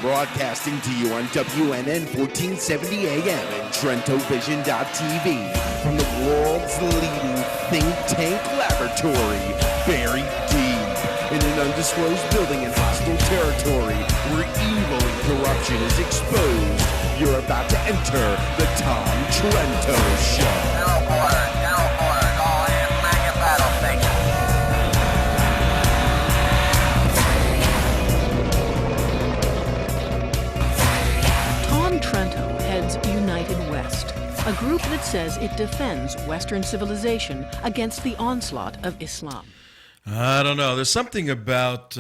Broadcasting to you on WNN 1470 AM and TrentoVision.tv from the world's leading think tank laboratory, buried deep in an undisclosed building in hostile territory where evil and corruption is exposed. You're about to enter the Tom Trento Show. All hands back at battle station. Tom Trento heads United West, a group that says it defends Western civilization against the onslaught of Islam. I don't know. There's something about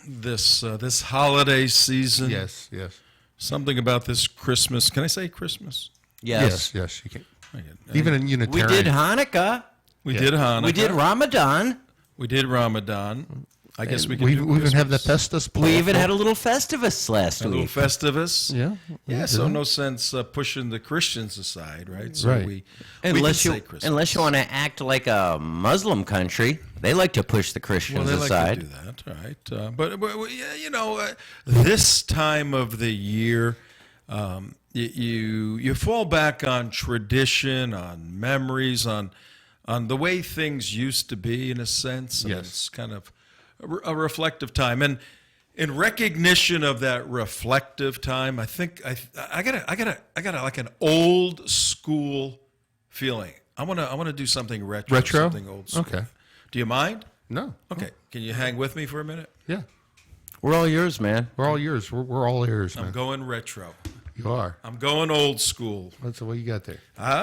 this holiday season. Yes. Something about this Christmas. Can I say Christmas? Yes, you can. Even in Unitarian. We did Hanukkah. We did Hanukkah. We did Ramadan. We did Ramadan. I guess we can We do even have the Christmas. Festus. We even had a little Festivus last A little week. Festivus. Yeah. So no sense pushing the Christians aside, right? So Right. we Unless can you say Christmas. unless you want to act like a Muslim country, they like to push the Christians Well, they aside. like to do that, right? But this time of the year, you fall back on tradition, on memories, on the way things used to be, in a sense. And Yes. it's kind of a reflective time, and in recognition of that reflective time, I think I got like an old school feeling. I wanna do something retro, something old school. Okay. Do you mind? No. Okay. Can you hang with me for a minute? Yeah. We're all yours, man. We're all yours. We're all ears, man. I'm going retro. You are. I'm going old school. What's what you got there?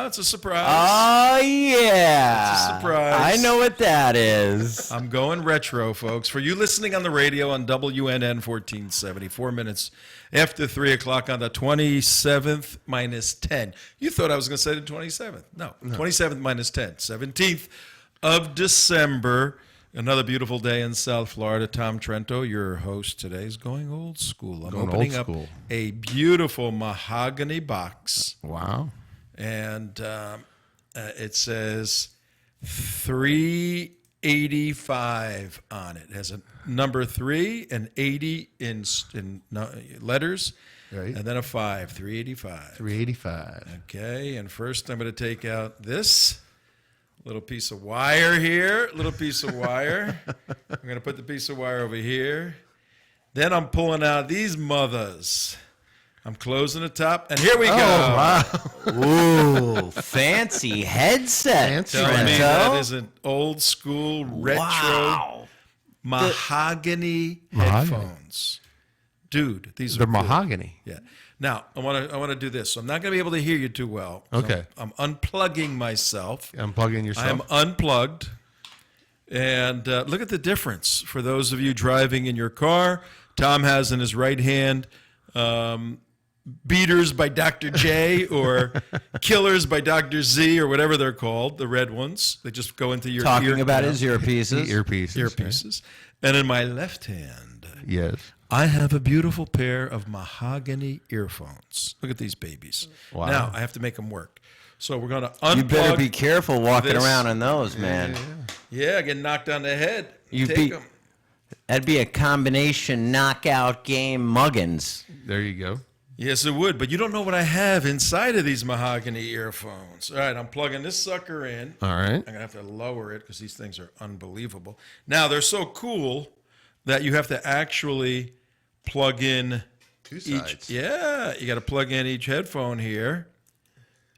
It's a surprise. Oh yeah, It's a surprise. I know what that is. I'm going retro, folks. For you listening on the radio on WNN 1470, 4 minutes after 3 o'clock on the 27th minus 10. You thought I was going to say the 27th. No, 27th minus 10. 17th of December. Another beautiful day in South Florida. Tom Trento, your host today, is going old school. I'm Going opening old up school. a beautiful mahogany box. Wow. And it says 385 on it. It has a number 3 and 80 in letters, Right. and then a 5, 385. 385. Okay, and first I'm going to take out this little piece of wire here, little piece of wire. I'm going to put the piece of wire over here. Then I'm pulling out these mothers. I'm closing the top, and here we go. Wow. Ooh, fancy headset, Fancy. Tell me Trento. that is an old school retro Wow. mahogany headphones. Dude, these They're are good. mahogany. Yeah. Now, I want to do this. So I'm not going to be able to hear you too well. Okay. I'm unplugging myself. Unplugging yourself. I am unplugged. And look at the difference for those of you driving in your car. Tom has in his right hand Beaters by Dr. J or Killers by Dr. Z or whatever they're called, the red ones. They just go into your Talking ear about canal. his earpieces. Earpieces. And in my left hand, Yes. I have a beautiful pair of mahogany earphones. Look at these babies. Wow. Now, I have to make them work. So we're going to unplug. You better be careful walking this. around in those, man. Yeah, get knocked on the head. You Take beat- them. That'd be a combination knockout game muggins. There you go. Yes, it would. But you don't know what I have inside of these mahogany earphones. All right, I'm plugging this sucker in. All right. I'm going to have to lower it because these things are unbelievable. Now, they're so cool that you have to actually plug in Two each. sides. Yeah, you got to plug in each headphone here.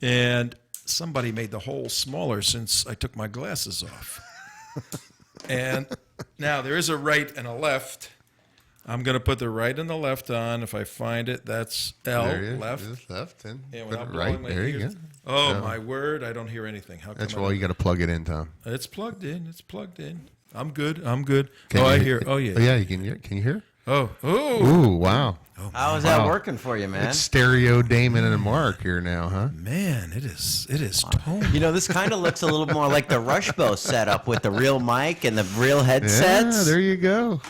And somebody made the hole smaller since I took my glasses off. And now there is a right and a left. I'm going to put the right and the left on. If I find it, that's L, There it is. left. It's left. And And put without it blowing right. my There you ears. go. Oh, Yeah. my word. I don't hear anything. How come That's I why you got to plug it in, Tom. It's plugged in. It's plugged in. I'm good. I'm good. Can I you- hear. Oh, yeah. Yeah, you can hear. Can you hear? Oh. Ooh, wow. How is that Wow. working for you, man? It's stereo Damon and Mark here now, huh? Man, it is tone. You know, this kind of looks a little more like the Rushbo setup with the real mic and the real headsets. Yeah, there you go.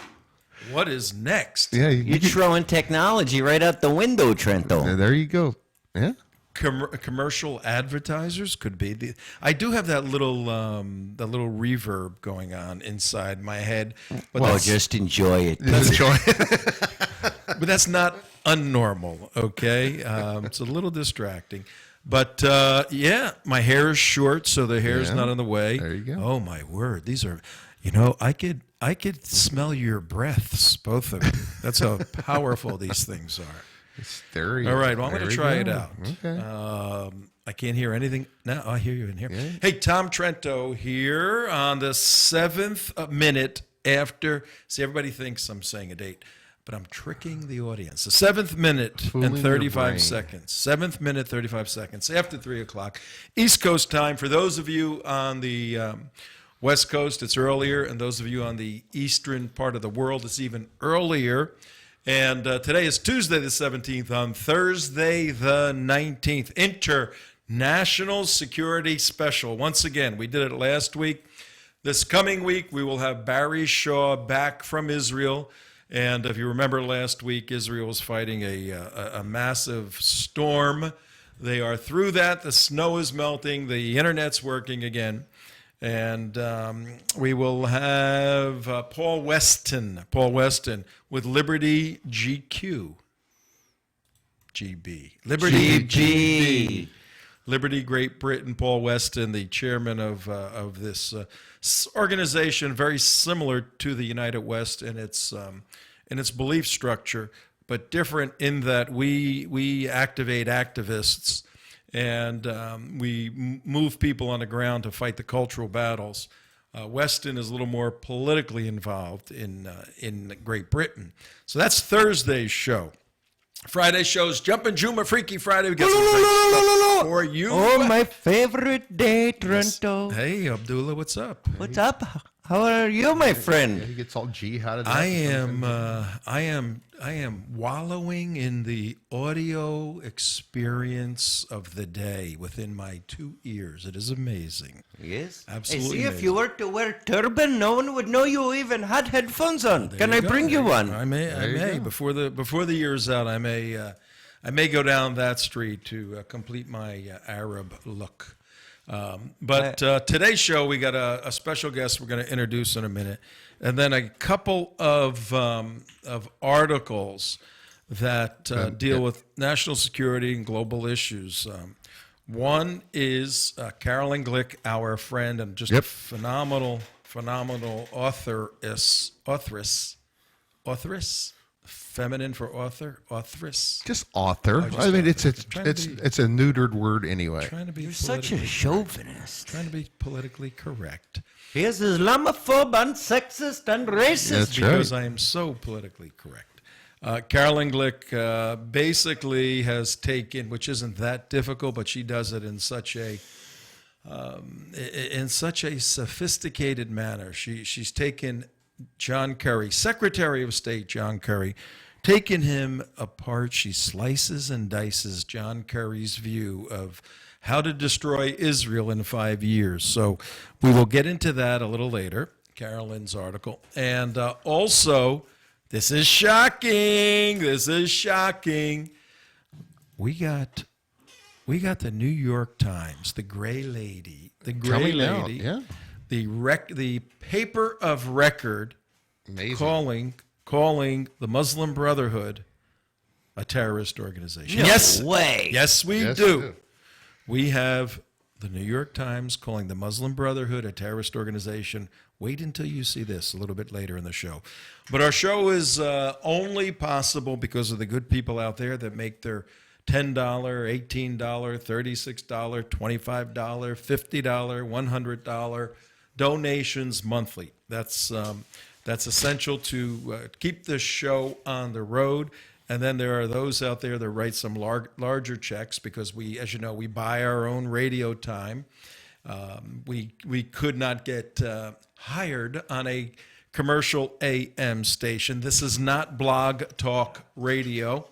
What is next? Yeah, You're throwing technology right out the window, Trento. there you go. Yeah. Commercial advertisers could be. I do have that little reverb going on inside my head. But Well, that's- just enjoy it. Just enjoy it. But that's not unnormal, okay? It's a little distracting. But, yeah, my hair is short, so the hair's Yeah. not in the way. There you go. Oh, my word. These are, I could smell your breaths, both of you. That's how powerful these things are. Stereo. All right, well, I'm going There to we try it go. out. Okay. I can't hear anything. Now I hear you in here. Hey, Tom Trento here on the 7th minute after. See, everybody thinks I'm saying a date, but I'm tricking the audience. The 7th minute Fooling and your 35 brain. seconds. 7th minute, 35 seconds after 3 o'clock. East Coast time. For those of you on the West Coast, it's earlier. And those of you on the eastern part of the world, it's even earlier. And today is Tuesday the 17th. On Thursday the 19th, International Security Special. Once again, we did it last week. This coming week, we will have Barry Shaw back from Israel. And if you remember last week, Israel was fighting a massive storm. They are through that. The snow is melting. The internet's working again. And we will have Paul Weston with Liberty GQ. GB. Liberty GB. Liberty Great Britain, Paul Weston, the chairman of this organization, very similar to the United West in its belief structure, but different in that we activate activists and we move people on the ground to fight the cultural battles. Weston is a little more politically involved in Great Britain. So that's Thursday's show. Friday's show is Jumpin' Juma Freaky Friday. We got some great stuff for you. Oh, my favorite day, Trento. Hey, Abdullah, what's up? What's up? How are you, my friend? He gets all jihaded. I am wallowing in the audio experience of the day within my 2 ears. It is amazing. Yes. Absolutely I see, if amazing. you were to wear turban, no one would know you even had headphones on. Can I bring you one? I may. Before the year's out, I may go down that street to complete my Arab look. But today's show, we got a special guest we're going to introduce in a minute, and then a couple of articles that deal with national security and global issues. One is Carolyn Glick, our friend, and just a phenomenal authoress, feminine for authoress. Just author. just I mean, it's author. a neutered word anyway. Trying to be You're such a politically chauvinist. Trying to be politically correct. He is Islamophobe and sexist and racist. That's Because right. I am so politically correct. Carolyn Glick basically has taken, which isn't that difficult, but she does it in such a sophisticated manner. She's taken John Kerry, Secretary of State John Kerry, taken him apart. She slices and dices John Kerry's view of how to destroy Israel in 5 years. So we will get into that a little later, Carolyn's article. And also, this is shocking. We got the New York Times, the Gray Lady, Coming out, yeah. the paper of record, Amazing. calling the Muslim Brotherhood a terrorist organization. No Yes, way. yes, we Yes, do. we do. We have the New York Times calling the Muslim Brotherhood a terrorist organization. Wait until you see this a little bit later in the show. But our show is only possible because of the good people out there that make their $10, $18, $36, $25, $50, $100 donations monthly. That's essential to keep this show on the road. And then there are those out there that write some larger checks because we, as you know, we buy our own radio time. We could not get hired on a commercial AM station. This is not blog talk radio.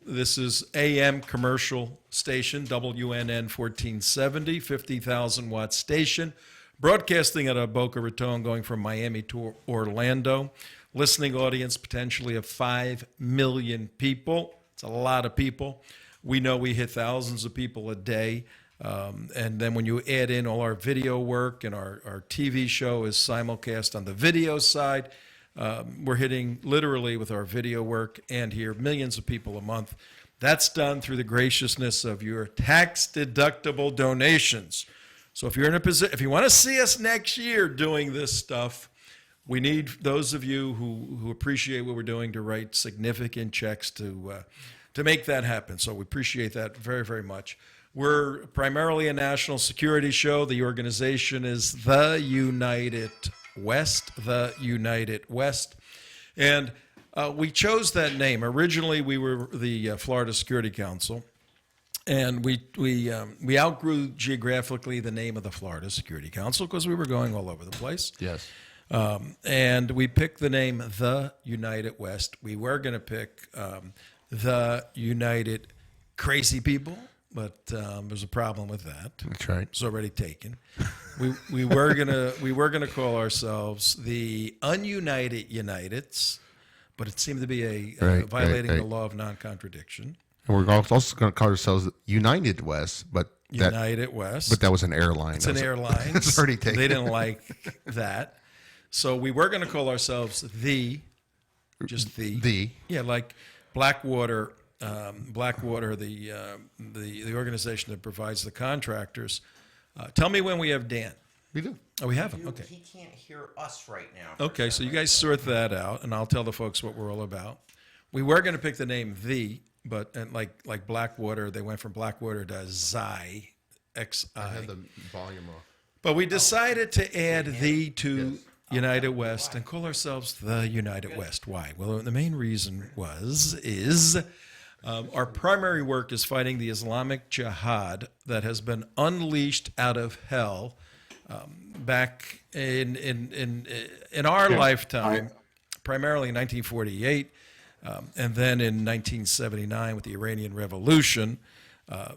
This is AM commercial station, WNN 1470, 50,000 watt station, broadcasting out of Boca Raton, going from Miami to Orlando. Listening audience potentially of 5 million people. It's a lot of people. We know we hit thousands of people a day. And then when you add in all our video work and our TV show is simulcast on the video side, We're hitting literally with our video work and here millions of people a month. That's done through the graciousness of your tax-deductible donations. So if you're in a position, if you want to see us next year doing this stuff, we need those of you who appreciate what we're doing to write significant checks to make that happen. So we appreciate that very, very much. We're primarily a national security show. The organization is The United West, The United West. And we chose that name. Originally, we were the Florida Security Council. And we outgrew geographically the name of the Florida Security Council because we were going all over the place. Yes. And we picked the name The United West. We were going to pick The United Crazy People, but there's a problem with that. That's right. It's already taken. We were gonna call ourselves the Ununited Uniteds, but it seemed to be violating the law of non-contradiction. And we're also going to call ourselves United West, but United West. But that was an airline. It's an airline. It's already taken. They didn't like that. So we were going to call ourselves just the. Yeah, like Blackwater, the organization that provides the contractors. Tell me when we have Dan. We do. Oh, we have him. Okay. He can't hear us right now. Okay, so you guys sort that out, and I'll tell the folks what we're all about. We were going to pick the name but like Blackwater, they went from Blackwater to Xi, X-I. I had the volume off. But we decided to add to United West and call ourselves the United West. Why? Well, the main reason is our primary work is fighting the Islamic Jihad that has been unleashed out of hell back in our lifetime, primarily in 1948, and then in 1979 with the Iranian Revolution.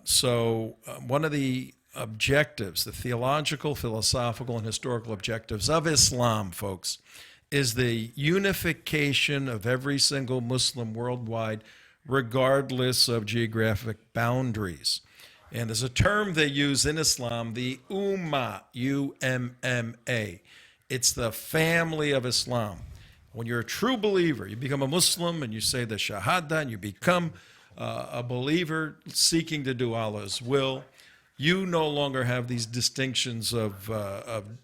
So one of the objectives, the theological, philosophical, and historical objectives of Islam, folks, is the unification of every single Muslim worldwide, regardless of geographic boundaries. And there's a term they use in Islam, the Ummah, U-M-M-A. It's the family of Islam. When you're a true believer, you become a Muslim and you say the Shahada and you become a believer seeking to do Allah's will, you no longer have these distinctions of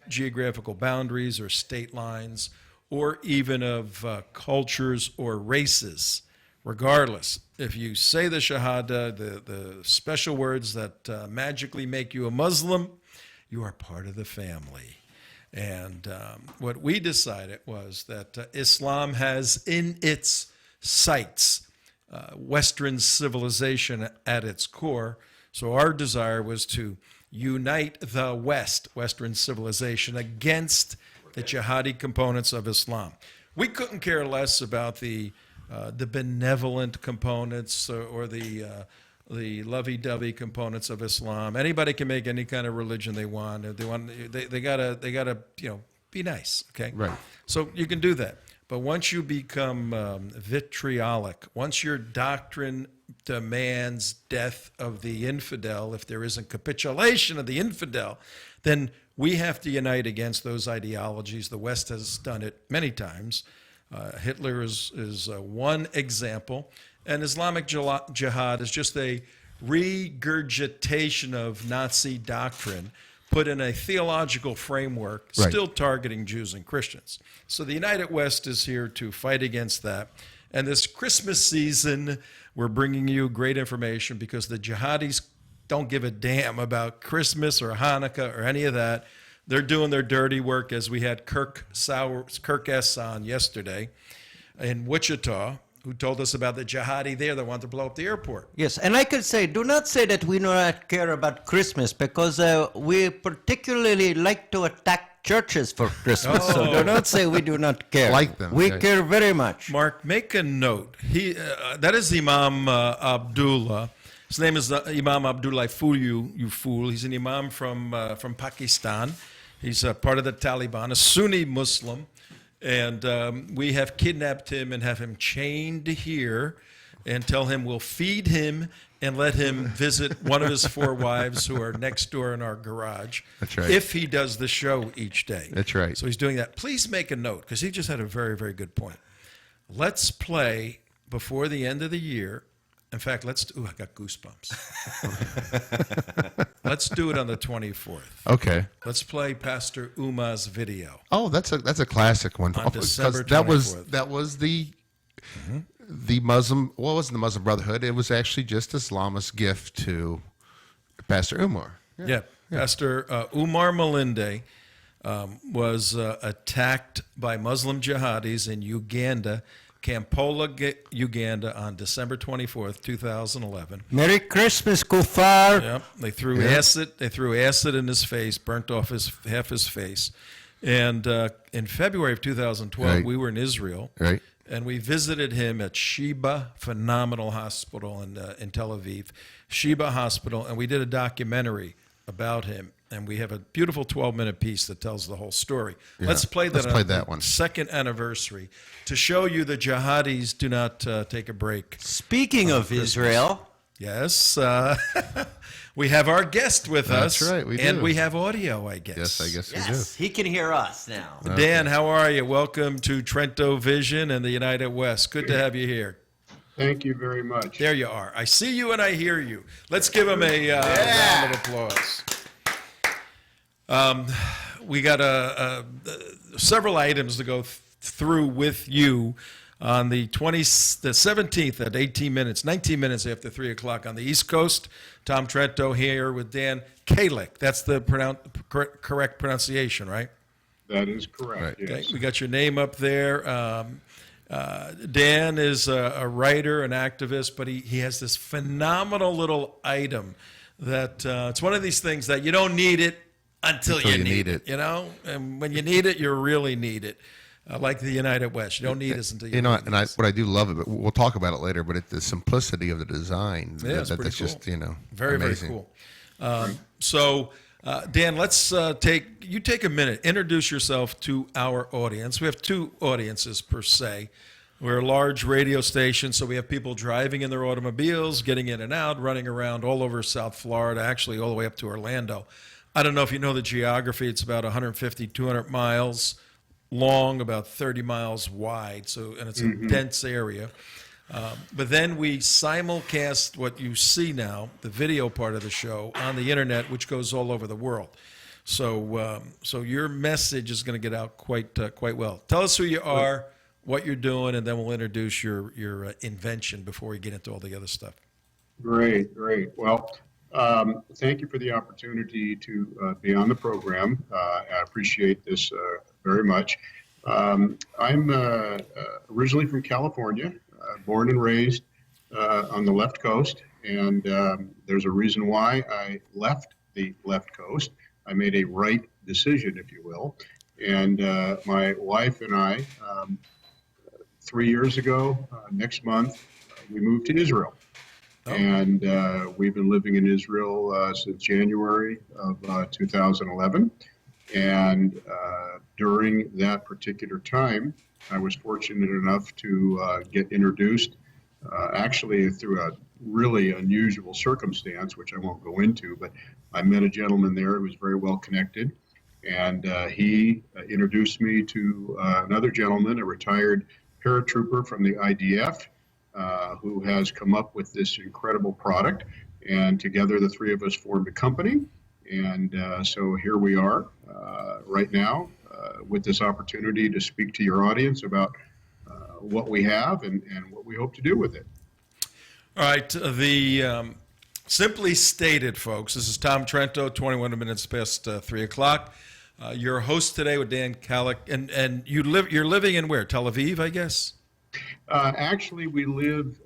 geographical boundaries or state lines or even of cultures or races. Regardless, if you say the Shahada, the special words that magically make you a Muslim, you are part of the family. And what we decided was that Islam has in its sights Western civilization at its core. So our desire was to unite the West, Western civilization, against the jihadi components of Islam. We couldn't care less about the benevolent components or the lovey-dovey components of Islam. Anybody can make any kind of religion they want. If they want, they gotta be nice. Okay, right. So you can do that. But once you become vitriolic, once your doctrine demands death of the infidel, if there isn't capitulation of the infidel, then we have to unite against those ideologies. The West has done it many times. Hitler is one example. And Islamic Jihad is just a regurgitation of Nazi doctrine put in a theological framework, still targeting Jews and Christians. So the United West is here to fight against that. And this Christmas season, we're bringing you great information because the jihadis don't give a damn about Christmas or Hanukkah or any of that. They're doing their dirty work, as we had Kirk S. on yesterday in Wichita, who told us about the jihadi there that wanted to blow up the airport. Yes, and I could say, do not say that we do not care about Christmas, because we particularly like to attack churches for Christmas. So do not say we do not care. Like them. We care very much. Mark, make a note. That is Imam Abdullah. His name is Imam Abdullah you fool. He's an imam from Pakistan. He's part of the Taliban, a Sunni Muslim. And we have kidnapped him and have him chained here and tell him we'll feed him and let him visit one of his 4 wives who are next door in our garage. That's right. If he does the show each day. That's right. So he's doing that. Please make a note, because he just had a very, very good point. Let's play before the end of the year. In fact, I got goosebumps. Let's do it on the 24th. Okay. Let's play Pastor Uma's video. Oh, that's a classic one. On December that 24th. was the Muslim. Well, it wasn't the Muslim Brotherhood. It was actually just Islamist gift to Pastor Umar. Yeah. Pastor Umar Malinde was attacked by Muslim jihadis in Uganda, Kampala, Uganda, on December 24th, 2011. Merry Christmas, Kufar. Yep. They threw acid. They threw acid in his face, burnt off half his face. And in February of 2012, Right. we were in Israel, Right. and we visited him at Sheba Phenomenal Hospital in Tel Aviv, Sheba Hospital, and we did a documentary about him. And we have a beautiful 12-minute piece that tells the whole story. Yeah. Let's play that. Let's play that one. Second anniversary to show you the jihadis do not take a break. Speaking of Israel, Yes, we have our guest with That's us. right, we and do. we have audio, I guess. Yes, I guess yes, he can hear us now. Dan, how are you? Welcome to TrentoVision and the United West. Good to have you here. Thank you very much. There you are. I see you and I hear you. Let's give him a round of applause. We got several items to go through with you on the 17th at 19 minutes after 3 o'clock on the East Coast. Tom Trento here with Dan Kalik. That's the correct pronunciation, right? That is correct. Right. Yes. Okay, we got your name up there. Dan is a writer, an activist, but he has this phenomenal little item that it's one of these things that you don't need it until you need it. You know, and when you need it, you really need it. Like the United West, you don't need us until you know, need and us. what I do love it, but we'll talk about it later. But the simplicity of the design, Yeah, it's pretty that's cool. just Very, amazing. very cool. So, Dan, let's take a minute. Introduce yourself to our audience. We have 2 audiences per se. We're a large radio station, so we have people driving in their automobiles, getting in and out, running around all over South Florida, actually all the way up to Orlando. I don't know if you know the geography. It's about 150, 200 miles long, about 30 miles wide. So, and it's a dense area. But then we simulcast what you see now, the video part of the show, on the internet, which goes all over the world. So, so your message is going to get out quite well. Tell us who you are, what you're doing, and then we'll introduce your invention before we get into all the other stuff. Great. Well, thank you for the opportunity to be on the program. I appreciate this very much. I'm originally from California, born and raised on the left coast, and there's a reason why I left the left coast. I made a right decision, if you will, and my wife and I, 3 years ago, next month, we moved to Israel. And we've been living in Israel since January of 2011. And during that particular time, I was fortunate enough to get introduced, actually through a really unusual circumstance, which I won't go into, but I met a gentleman there who was very well connected. And he introduced me to another gentleman, a retired paratrooper from the IDF, who has come up with this incredible product. And together, the 3 of us formed a company. And so here we are right now with this opportunity to speak to your audience about what we have and what we hope to do with it. All right. The simply stated, folks, this is Tom Trento, 21 minutes past 3 o'clock. Your host today with Dan Kalik. And you're living in where? Tel Aviv, I guess? Actually, we live,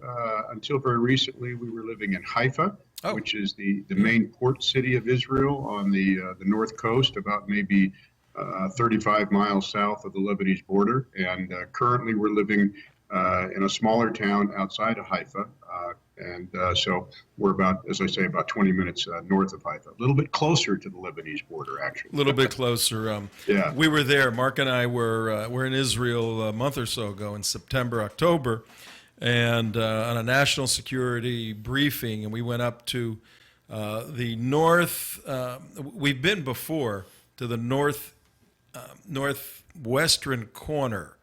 until very recently, we were living in Haifa, which is the main port city of Israel on the north coast, about maybe 35 miles south of the Lebanese border. And currently we're living in a smaller town outside of Haifa. So we're about, as I say, about 20 minutes north of Haifa, a little bit closer to the Lebanese border, actually. A little bit closer. Yeah. We were there. Mark and I were in Israel a month or so ago in September, October, and on a national security briefing, and we went up to the north. We've been before to the northwestern corner,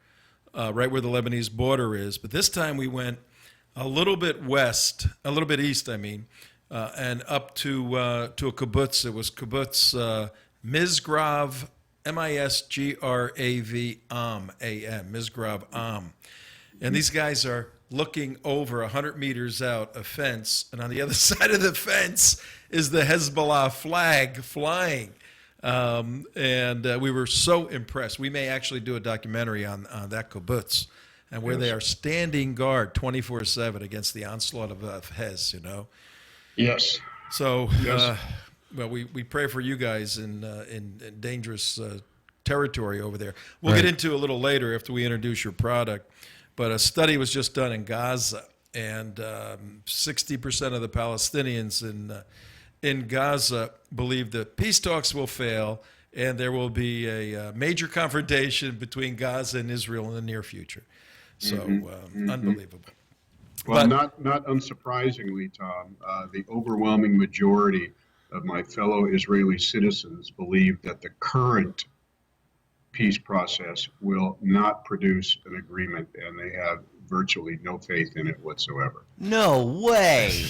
right where the Lebanese border is. But this time we went a little bit west, a little bit east, I mean, and up to a kibbutz. It was kibbutz Mizgrav, Misgrav Am, Mizgrav Am. And these guys are looking over 100 meters out a fence, and on the other side of the fence is the Hezbollah flag flying. And we were so impressed. We may actually do a documentary on that kibbutz, and where they are standing guard 24/7 against the onslaught of Hez, you know. Yes. So, Yes. well, we pray for you guys in dangerous territory over there. We'll Right. get into a little later after we introduce your product. But a study was just done in Gaza, and 60% of the Palestinians in Gaza believe that peace talks will fail, and there will be a major confrontation between Gaza and Israel in the near future. So, unbelievable. Well, But- not unsurprisingly, Tom, the overwhelming majority of my fellow Israeli citizens believe that the current peace process will not produce an agreement, and they have virtually no faith in it whatsoever. No way.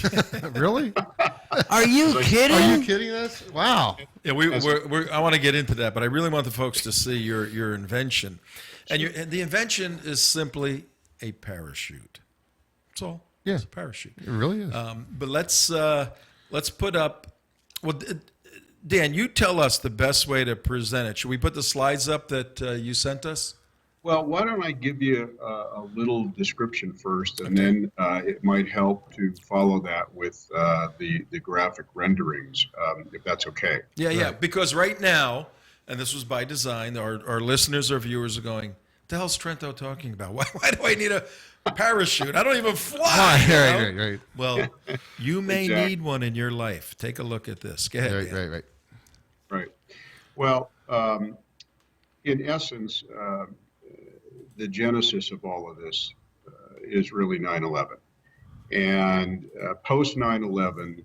Really? Are you kidding? Are you kidding us? Wow. Yeah, I want to get into that, but I really want the folks to see your invention. And the invention is simply a parachute. That's all. Yeah. It's a parachute. It really is. But let's put up. Well, Dan, you tell us the best way to present it. Should we put the slides up that you sent us? Well, why don't I give you a little description first, and then it might help to follow that with the graphic renderings, if that's okay. Yeah. Because right now, and this was by design, our listeners or viewers are going, "What the hell's Trento talking about? Why do I need a parachute? I don't even fly." you know? Right. Well, you may Exactly. need one in your life. Take a look at this. Go ahead. Dan. Right. Right. Well, in essence, the genesis of all of this is really 9/11. And post 9/11,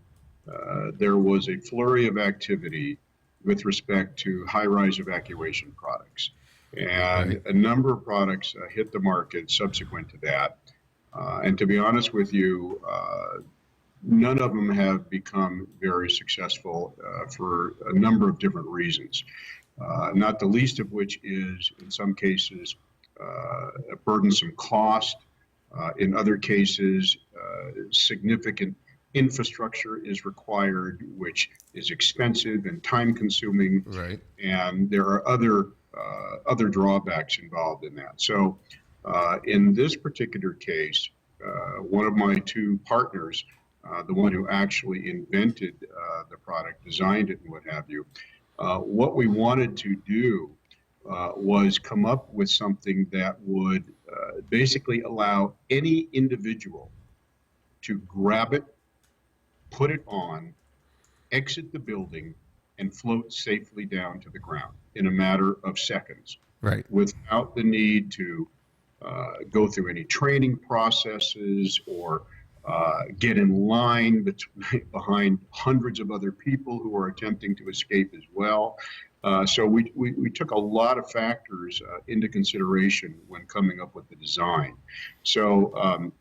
there was a flurry of activity with respect to high-rise evacuation products. And a number of products hit the market subsequent to that. And to be honest with you, none of them have become very successful for a number of different reasons, not the least of which is, in some cases, a burdensome cost. In other cases, significant infrastructure is required, which is expensive and time-consuming. Right. And there are other drawbacks involved in that. So, in this particular case, one of my two partners, the one who actually invented the product, designed it, and what have you, what we wanted to do was come up with something that would basically allow any individual to grab it, put it on, exit the building, and float safely down to the ground in a matter of seconds, Right. without the need to go through any training processes or get in line behind hundreds of other people who are attempting to escape as well. So we took a lot of factors into consideration when coming up with the design. So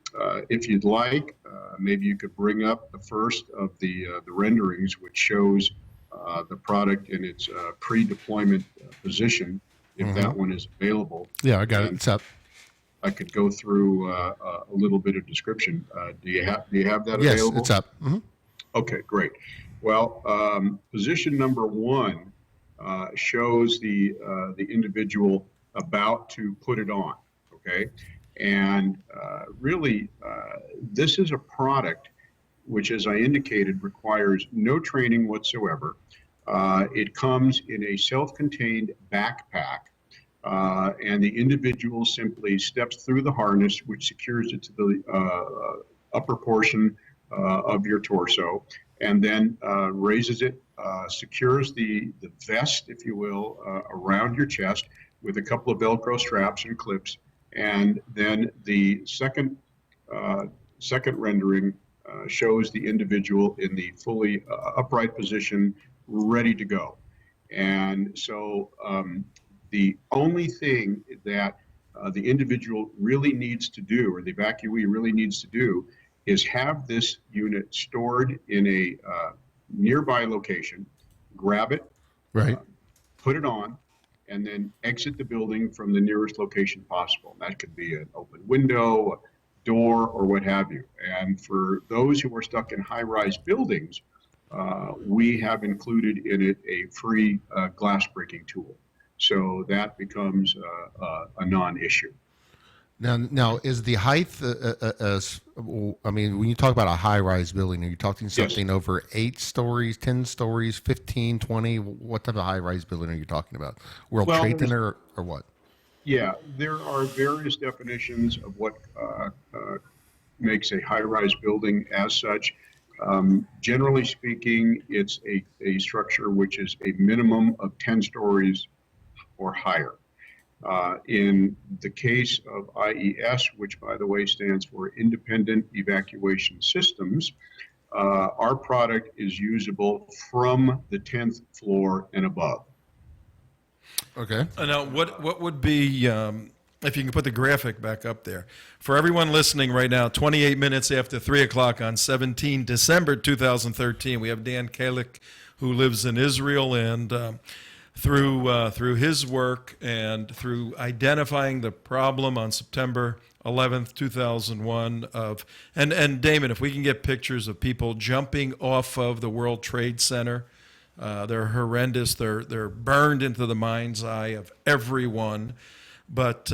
if you'd like, maybe you could bring up the first of the renderings, which shows the product in its pre-deployment position, if that one is available. Yeah, I got it. And It's up. I could go through a little bit of description. Do you have that Yes, available? it's up. Mhm. Okay, great. Well, position number one shows the individual about to put it on. Okay, and really, this is a product which, as I indicated, requires no training whatsoever. It comes in a self-contained backpack. And the individual simply steps through the harness, which secures it to the upper portion of your torso, and then raises it, secures the vest, if you will, around your chest with a couple of Velcro straps and clips. And then the second second rendering shows the individual in the fully upright position, ready to go. And so the only thing that the individual really needs to do, or the evacuee really needs to do, is have this unit stored in a nearby location, grab it, Right. put it on, and then exit the building from the nearest location possible. That could be an open window, a door, or what have you. And for those who are stuck in high-rise buildings, we have included in it a free glass breaking tool. So that becomes a non-issue. Now, is the height? I mean, when you talk about a high-rise building, are you talking something over 8 stories, 10 stories, 15, 20? What type of high-rise building are you talking about? World Trade Center or what? Yeah, there are various definitions of what makes a high-rise building as such. Generally speaking, it's a structure which is a minimum of 10 stories or higher. In the case of IES, which by the way stands for Independent Evacuation Systems, our product is usable from the 10th floor and above. Okay. Now, what would be, if you can put the graphic back up there, for everyone listening right now, 28 minutes after 3 o'clock on 17 December 2013, we have Dan Kalik, who lives in Israel, and through his work and through identifying the problem on September 11th, 2001 and Damon, if we can get pictures of people jumping off of the World Trade Center, they're horrendous. They're burned into the mind's eye of everyone. But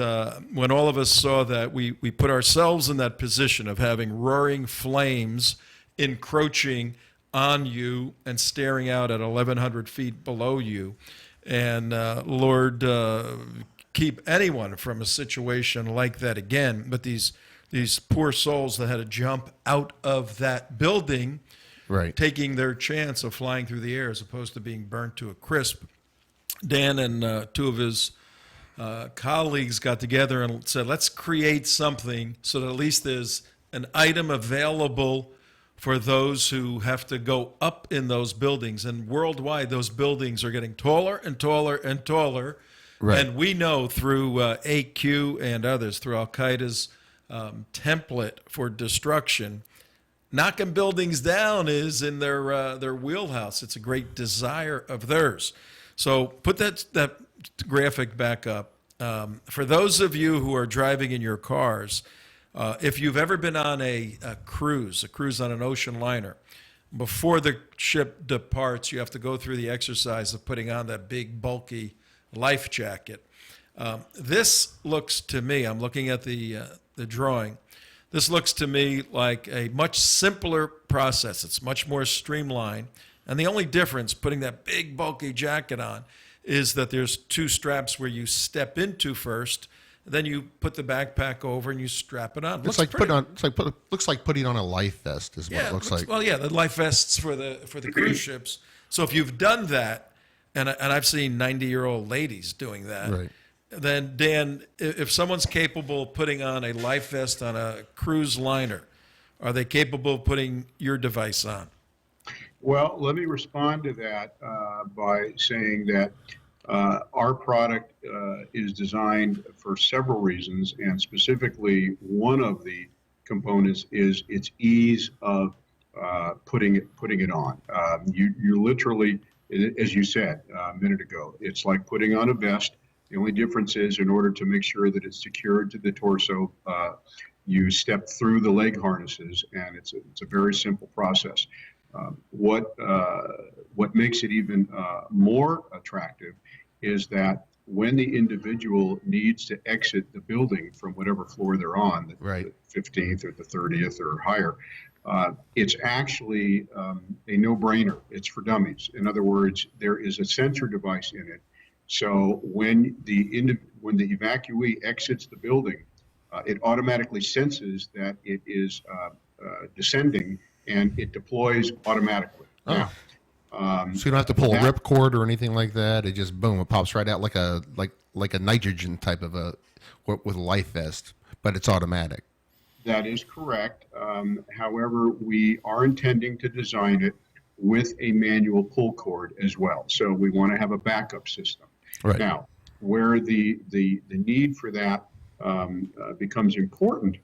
when all of us saw that, we put ourselves in that position of having roaring flames encroaching on you and staring out at 1,100 feet below you. And Lord, keep anyone from a situation like that again. But these poor souls that had to jump out of that building, Right. taking their chance of flying through the air as opposed to being burnt to a crisp. Dan and two of his colleagues got together and said, let's create something so that at least there's an item available for those who have to go up in those buildings. And worldwide, those buildings are getting taller and taller and taller. Right. And we know through AQ and others, through Al-Qaeda's template for destruction, knocking buildings down is in their wheelhouse. It's a great desire of theirs. So put that graphic back up. For those of you who are driving in your cars, if you've ever been on a cruise on an ocean liner, before the ship departs, you have to go through the exercise of putting on that big, bulky life jacket. This looks to me, I'm looking at the drawing, this looks to me like a much simpler process. It's much more streamlined. And the only difference, putting that big, bulky jacket on, is that there's 2 straps where you step into first, then you put the backpack over and you strap it on. Looks like putting on a life vest is what it looks like. Well, yeah, the life vests for the cruise ships. So if you've done that, and I've seen 90-year-old ladies doing that, Right. then Dan, if someone's capable of putting on a life vest on a cruise liner, are they capable of putting your device on? Well, let me respond to that by saying that our product is designed for several reasons, and specifically one of the components is its ease of putting it on. You literally, as you said a minute ago, it's like putting on a vest. The only difference is, in order to make sure that it's secured to the torso, you step through the leg harnesses, and it's a very simple process. What makes it even more attractive is that when the individual needs to exit the building from whatever floor they're on, the 15th or the 30th or higher, it's actually a no-brainer. It's for dummies. In other words, there is a sensor device in it. So when the evacuee exits the building, it automatically senses that it is descending, and it deploys automatically. Oh. Now, So you don't have to pull a ripcord or anything like that. It just boom, it pops right out like a nitrogen type of with a life vest, but it's automatic. That is correct. However, we are intending to design it with a manual pull cord as well. So we want to have a backup system. Right. Now, where the need for that becomes important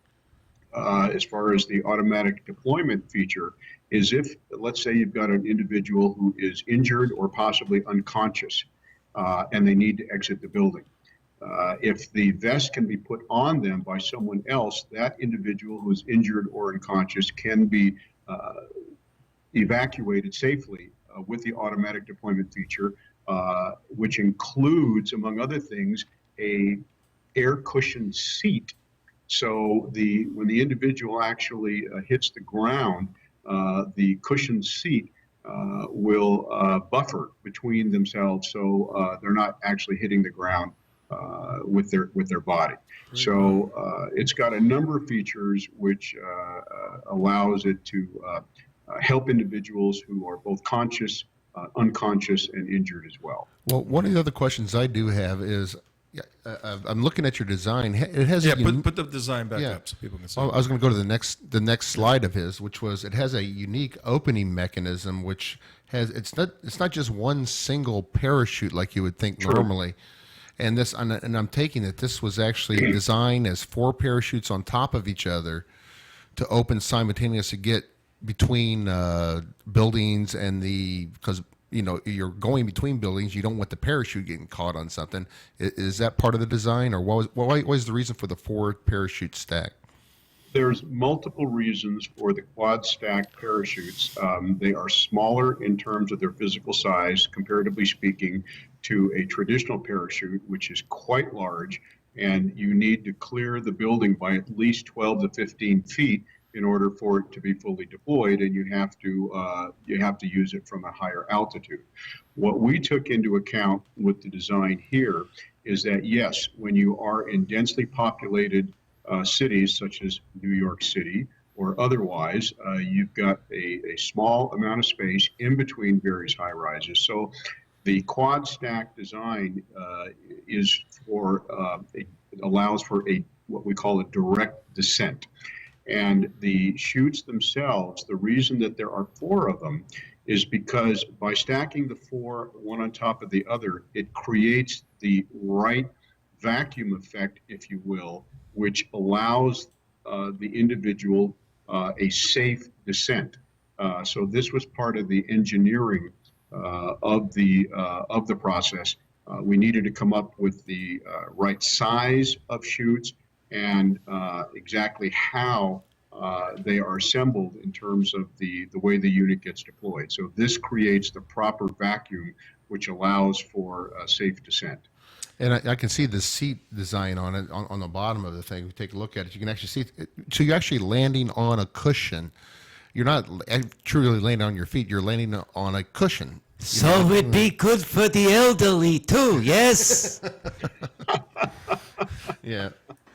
as far as the automatic deployment feature is if, let's say, you've got an individual who is injured or possibly unconscious and they need to exit the building. If the vest can be put on them by someone else, that individual who is injured or unconscious can be evacuated safely with the automatic deployment feature, which includes, among other things, a air cushioned seat. So when the individual actually hits the ground, the cushioned seat will buffer between themselves, so they're not actually hitting the ground with their body. So it's got a number of features which allows it to help individuals who are both conscious, unconscious, and injured as well. Well, one of the other questions I do have is, I'm looking at your design. It has put the design back up so people can see. I was going to go to the next slide of his, which was it has a unique opening mechanism, which has it's not just one single parachute like you would think normally. And I'm taking it this was actually designed as 4 parachutes on top of each other to open simultaneously to get between buildings and because you're going between buildings, you don't want the parachute getting caught on something. Is that part of the design, or what was the reason for the 4 parachute stack? There's multiple reasons for the quad stack parachutes. They are smaller in terms of their physical size, comparatively speaking, to a traditional parachute, which is quite large, and you need to clear the building by at least 12 to 15 feet in order for it to be fully deployed, and you have to use it from a higher altitude. What we took into account with the design here is that yes, when you are in densely populated cities such as New York City or otherwise, you've got a small amount of space in between various high rises. So the quad stack design is it allows for what we call a direct descent. And the chutes themselves, the reason that there are 4 of them is because by stacking the 4 one on top of the other, it creates the right vacuum effect, if you will, which allows the individual a safe descent. So this was part of the engineering of the process. We needed to come up with the right size of chutes and exactly how they are assembled in terms of the way the unit gets deployed. So this creates the proper vacuum, which allows for safe descent. And I can see the seat design on it on the bottom of the thing. If you take a look at it, you can actually see it. So you're actually landing on a cushion. You're not truly landing on your feet. You're landing on a cushion. So it'd be good for the elderly too, yes? Yeah.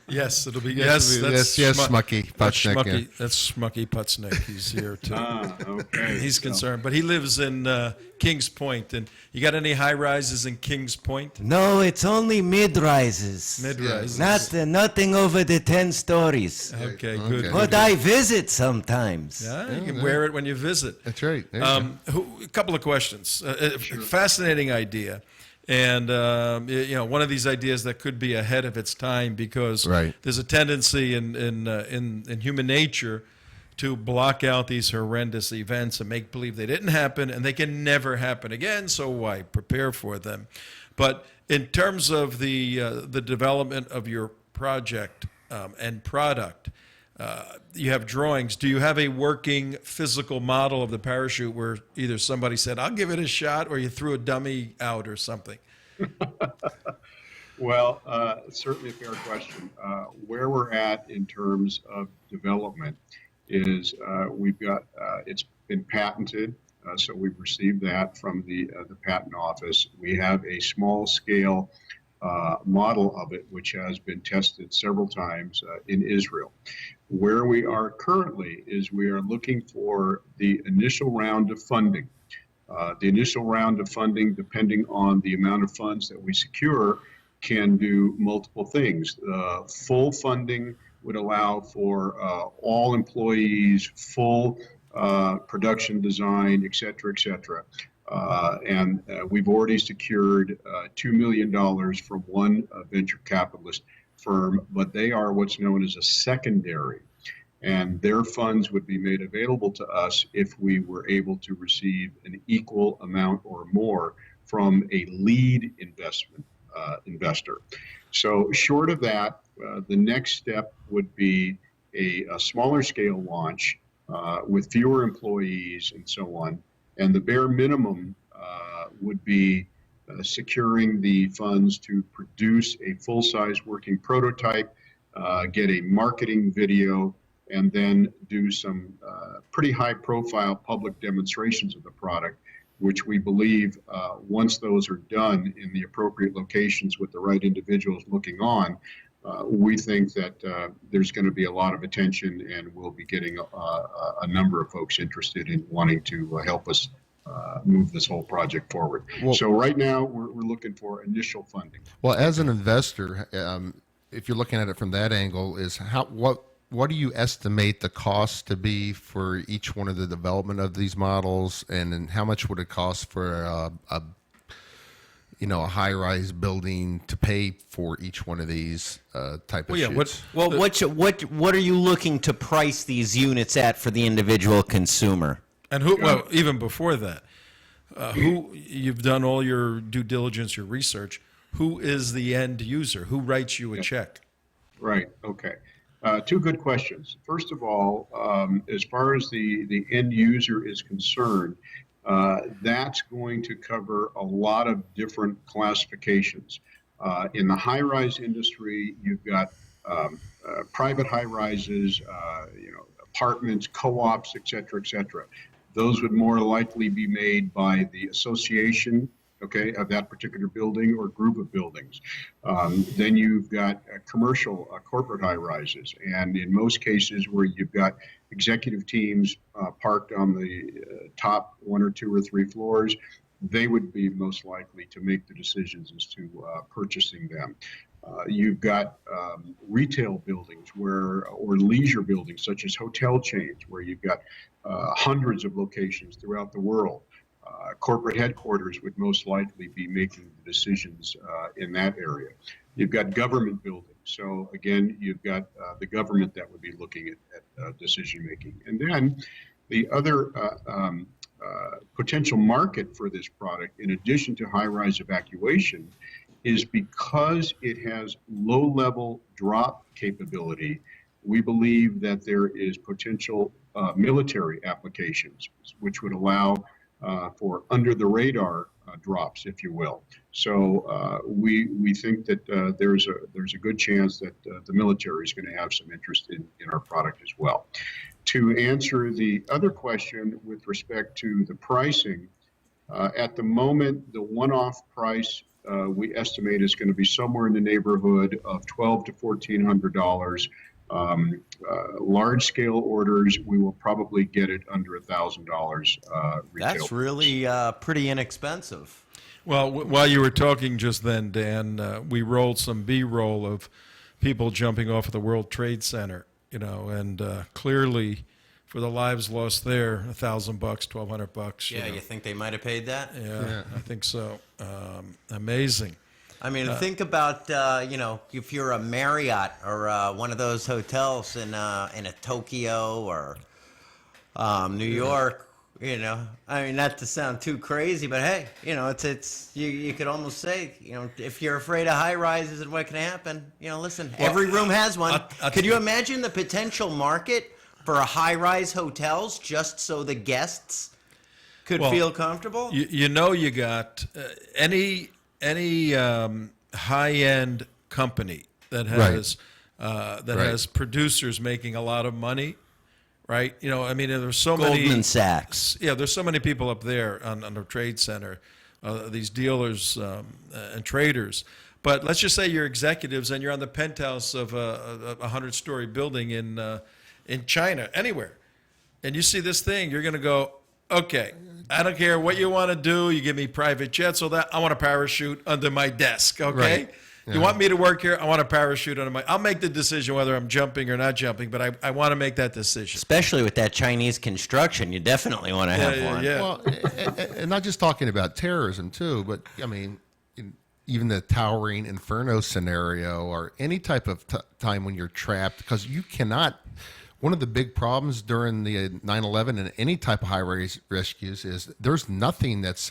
Yes, it'll be. Yes, Smucky Putznick. That's Smucky Putznick. He's here too. Okay. He's concerned, but he lives in Kings Point. And you got any high rises in Kings Point? No, it's only mid-rises. Mid-rises. Nothing over the 10 stories. Okay, good. But I visit sometimes. Yeah, you can wear it when you visit. That's right. A couple of questions. Fascinating idea. And one of these ideas that could be ahead of its time because there's a tendency in human nature to block out these horrendous events and make believe they didn't happen and they can never happen again. So why prepare for them? But in terms of the development of your project and product, you have drawings. Do you have a working physical model of the parachute where either somebody said, I'll give it a shot, or you threw a dummy out or something? Well, certainly a fair question. Where we're at in terms of development is we've got, it's been patented, so we've received that from the patent office. We have a small scale model of it, which has been tested several times in Israel. Where we are currently is we are looking for the initial round of funding. The initial round of funding, depending on the amount of funds that we secure, can do multiple things. Full funding would allow for all employees, full production design, et cetera, et cetera. And we've already secured $2 million from one venture capitalist firm, but they are what's known as a secondary. And their funds would be made available to us if we were able to receive an equal amount or more from a lead investor. So short of that, the next step would be a smaller scale launch with fewer employees and so on. And the bare minimum would be securing the funds to produce a full-size working prototype, get a marketing video, and then do some pretty high-profile public demonstrations of the product, which we believe once those are done in the appropriate locations with the right individuals looking on, we think that there's going to be a lot of attention, and we'll be getting a number of folks interested in wanting to help us move this whole project forward. Well, so right now, we're looking for initial funding. Well, as an investor, if you're looking at it from that angle, is what do you estimate the cost to be for each one of the development of these models, and then how much would it cost for a high-rise building to pay for each one of these type of shoots? What are you looking to price these units at for the individual consumer? And even before that, who you've done all your due diligence, your research. Who is the end user? Who writes you a check? Right. Okay. Two good questions. First of all, as far as the end user is concerned, that's going to cover a lot of different classifications. In the high-rise industry, you've got private high-rises, apartments, co-ops, et cetera, et cetera. Those would more likely be made by the association, of that particular building or group of buildings. Then you've got commercial corporate high-rises, and in most cases where you've got executive teams parked on the top 1 or 2 or 3 floors, they would be most likely to make the decisions as to purchasing them. You've got retail buildings or leisure buildings such as hotel chains where you've got hundreds of locations throughout the world. Corporate headquarters would most likely be making the decisions in that area. You've got government buildings. So again, you've got the government that would be looking at decision making. And then the other potential market for this product, in addition to high-rise evacuation, is because it has low-level drop capability. We believe that there is potential military applications, which would allow for under-the-radar drops, if you will. So we think that there's a good chance that the military is going to have some interest in our product as well. To answer the other question with respect to the pricing, at the moment, the one-off price we estimate is going to be somewhere in the neighborhood of $1,200 to $1,400. Large-scale orders, we will probably get it under $1,000 retail. That's really pretty inexpensive. Well, while you were talking just then, Dan, we rolled some B-roll of people jumping off of the World Trade Center, and clearly for the lives lost there, $1,000, $1,200. Yeah, you think they might have paid that? Yeah, I think so. Amazing. I mean, think about if you're a Marriott or one of those hotels in a Tokyo or New York. I mean, not to sound too crazy, but hey, it's you could almost say, if you're afraid of high rises and what can happen, listen, every room has one. Could you imagine the potential market for a high-rise hotels just so the guests could feel comfortable? You got any high-end company that has has producers making a lot of money, right? I mean, there's so many Goldman Sachs. Yeah, there's so many people up there on the Trade Center, these dealers and traders. But let's just say you're executives and you're on the penthouse of a 100-story building in China, anywhere, and you see this thing, you're going to go, okay, I don't care what you want to do. You give me private jets, so that I want a parachute under my desk, okay? Right. You want me to work here? I want a parachute on my. I'll make the decision whether I'm jumping or not jumping, but I want to make that decision. Especially with that Chinese construction, you definitely want to have one. Yeah. Well, and not just talking about terrorism too, but I mean, even the towering inferno scenario or any type of time when you're trapped, because you cannot. One of the big problems during the 9/11 and any type of high-rise rescues is there's nothing that's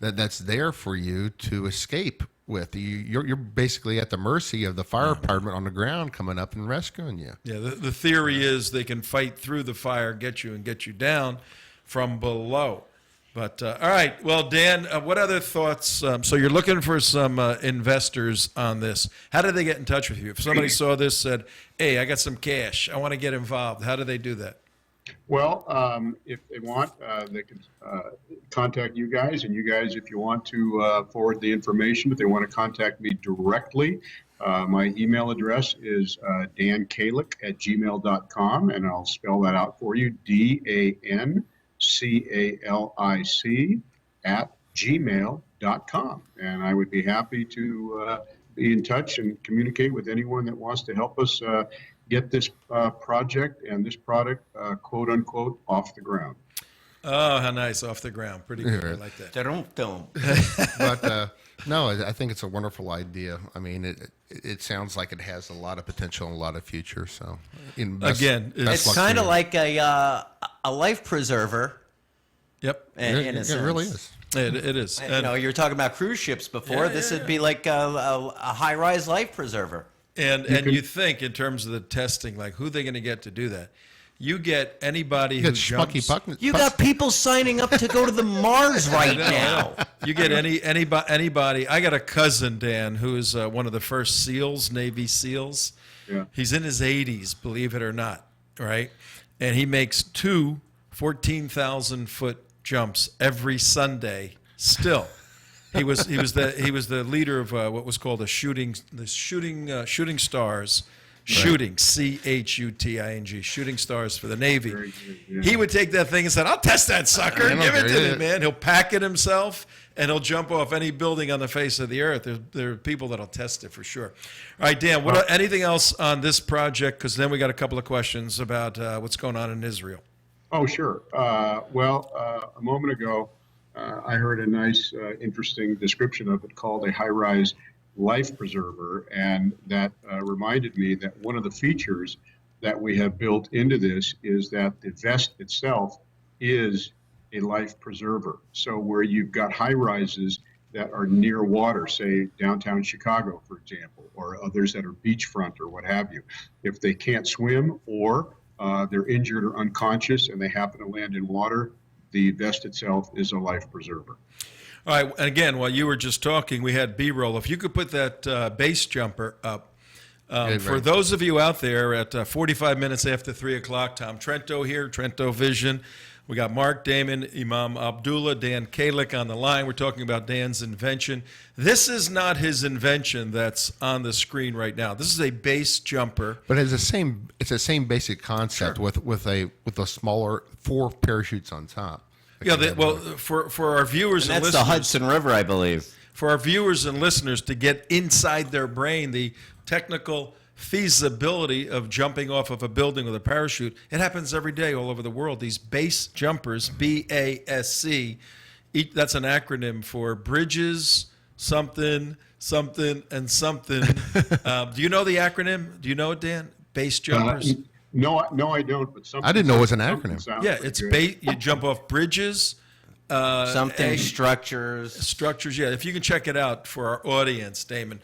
there for you to escape with. You're basically at the mercy of the fire department on the ground coming up and rescuing you. Yeah, the theory is they can fight through the fire, get you down from below. But all right, well, Dan, what other thoughts? So you're looking for some investors on this. How do they get in touch with you? If somebody saw this, said, "Hey, I got some cash, I want to get involved," how do they do that? Well, if they want, they can contact you guys, and you guys, if you want to forward the information, if they want to contact me directly, my email address is dankalic@gmail.com, and I'll spell that out for you, DANCALIC@gmail.com, and I would be happy to be in touch and communicate with anyone that wants to help us get this project and this product, quote unquote, off the ground. Oh, how nice, off the ground. Pretty good. I like that. Dum-dum. But no, I think it's a wonderful idea. I mean, it sounds like it has a lot of potential and a lot of future. So, It's kind of like a life preserver. Yep. In a sense. It really is. It is. You know, you were talking about cruise ships before. This would be like a high-rise life preserver. And you think in terms of the testing, like who are they going to get to do that? You get anybody who jumps. You got people signing up to go to the Mars right now. You get anybody. I got a cousin, Dan, who is one of the first SEALs, Navy SEALs. Yeah. He's in his 80s, believe it or not, right? And he makes 2 14,000-foot jumps every Sunday still. He was the leader of what was called shooting stars, shooting CHUTING, shooting stars for the Navy. Very good, yeah. He would take that thing and said, "I'll test that sucker. Give it to me, man." He'll pack it himself and he'll jump off any building on the face of the earth. There are people that'll test it for sure. All right, Dan. Anything else on this project? Because then we got a couple of questions about what's going on in Israel. Oh, sure. A moment ago, I heard a nice, interesting description of it called a high-rise life preserver, and that reminded me that one of the features that we have built into this is that the vest itself is a life preserver. So where you've got high-rises that are near water, say downtown Chicago, for example, or others that are beachfront or what have you, if they can't swim or they're injured or unconscious and they happen to land in water, the vest itself is a life preserver. All right. And again, while you were just talking, we had B-roll. If you could put that base jumper up. For those of you out there at 45 minutes after 3 o'clock, Tom Trento here, TrentoVision. We got Mark Damon, Imam Abdullah, Dan Kalik on the line. We're talking about Dan's invention. This is not his invention that's on the screen right now. This is a base jumper. But it's the same basic concept with a smaller 4 parachutes on top. Yeah, for our viewers and That's listeners, the Hudson River, I believe. For our viewers and listeners to get inside their brain the technical feasibility of jumping off of a building with a parachute, it happens every day all over the world. These base jumpers, BASC, that's an acronym for bridges, something, something, and something. Do you know the acronym? Do you know it, Dan? Base jumpers? No, I don't. But I didn't know it was an acronym. Yeah, it's you jump off bridges. Structures. Yeah, if you can check it out for our audience, Damon.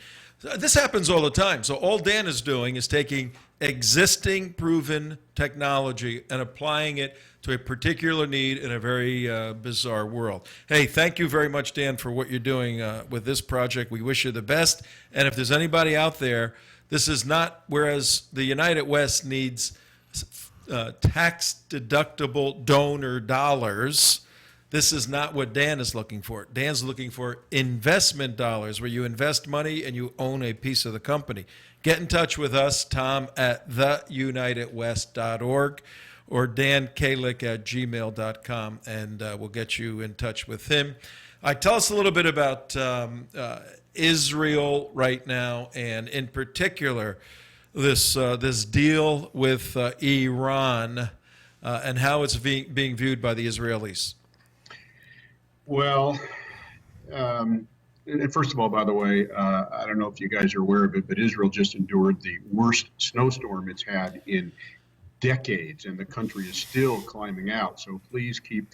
This happens all the time. So all Dan is doing is taking existing proven technology and applying it to a particular need in a very bizarre world. Hey, thank you very much, Dan, for what you're doing with this project. We wish you the best. And if there's anybody out there, this is not, whereas the United West needs tax-deductible donor dollars, this is not what Dan is looking for. Dan's looking for investment dollars, where you invest money and you own a piece of the company. Get in touch with us, Tom at theunitedwest.org or dankalic@gmail.com, and we'll get you in touch with him. Tell us a little bit about Israel right now, and in particular, this deal with Iran and how it's being viewed by the Israelis. Well, and first of all, by the way, I don't know if you guys are aware of it, but Israel just endured the worst snowstorm it's had in decades, and the country is still climbing out. So please keep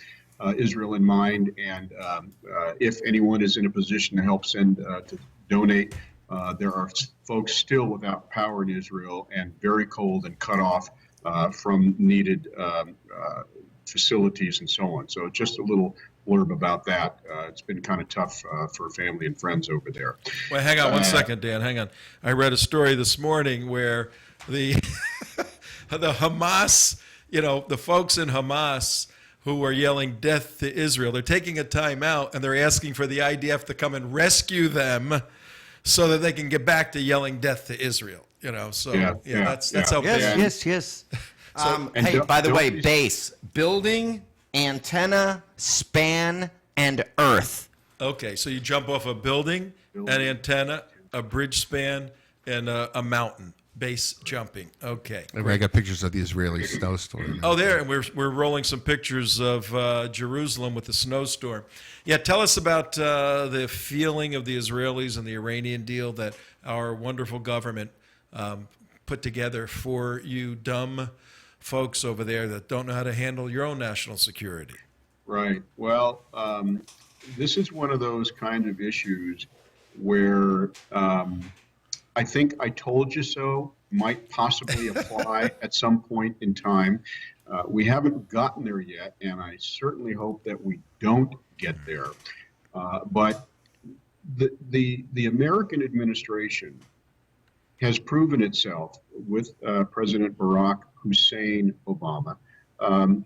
Israel in mind. And if anyone is in a position to help send to donate, there are folks still without power in Israel and very cold and cut off from needed facilities and so on. So just a little blurb about that. It's been kind of tough for family and friends over there. Well, hang on one second, Dan. Hang on. I read a story this morning where the the Hamas, the folks in Hamas who are yelling death to Israel, they're taking a time out and they're asking for the IDF to come and rescue them so that they can get back to yelling death to Israel. So that's how bad. Yes. Hey, by the way, base, building, antenna, span, and earth. Okay, so you jump off a building, an antenna, a bridge span, and a mountain. Base jumping. Okay. I got pictures of the Israeli snowstorm. Oh, there, and we're rolling some pictures of Jerusalem with the snowstorm. Yeah, tell us about the feeling of the Israelis and the Iranian deal that our wonderful government put together for you dumb folks over there that don't know how to handle your own national security. Right. Well, this is one of those kind of issues where I think "I told you so" might possibly apply at some point in time. We haven't gotten there yet, and I certainly hope that we don't get there. But the American administration has proven itself with President Barack Hussein Obama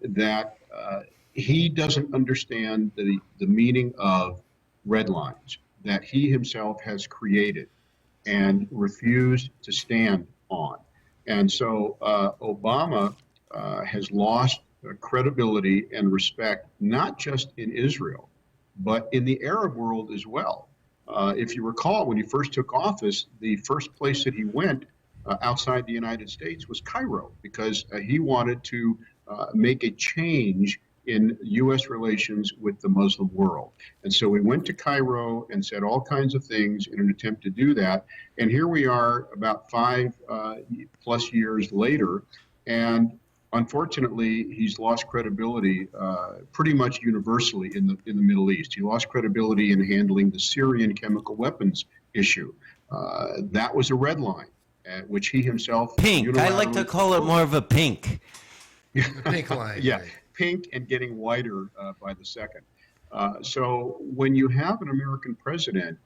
that he doesn't understand the meaning of red lines that he himself has created and refused to stand on. And so Obama has lost credibility and respect, not just in Israel, but in the Arab world as well. If you recall, when he first took office, the first place that he went outside the United States was Cairo, because he wanted to make a change in U.S. relations with the Muslim world. And so we went to Cairo and said all kinds of things in an attempt to do that. And here we are about 5+ years later, and unfortunately, he's lost credibility pretty much universally in the Middle East. He lost credibility in handling the Syrian chemical weapons issue. That was a red line, which he himself pink. I like to call it more of a pink. Pink line. Yeah, pink and getting whiter by the second. So when you have an American president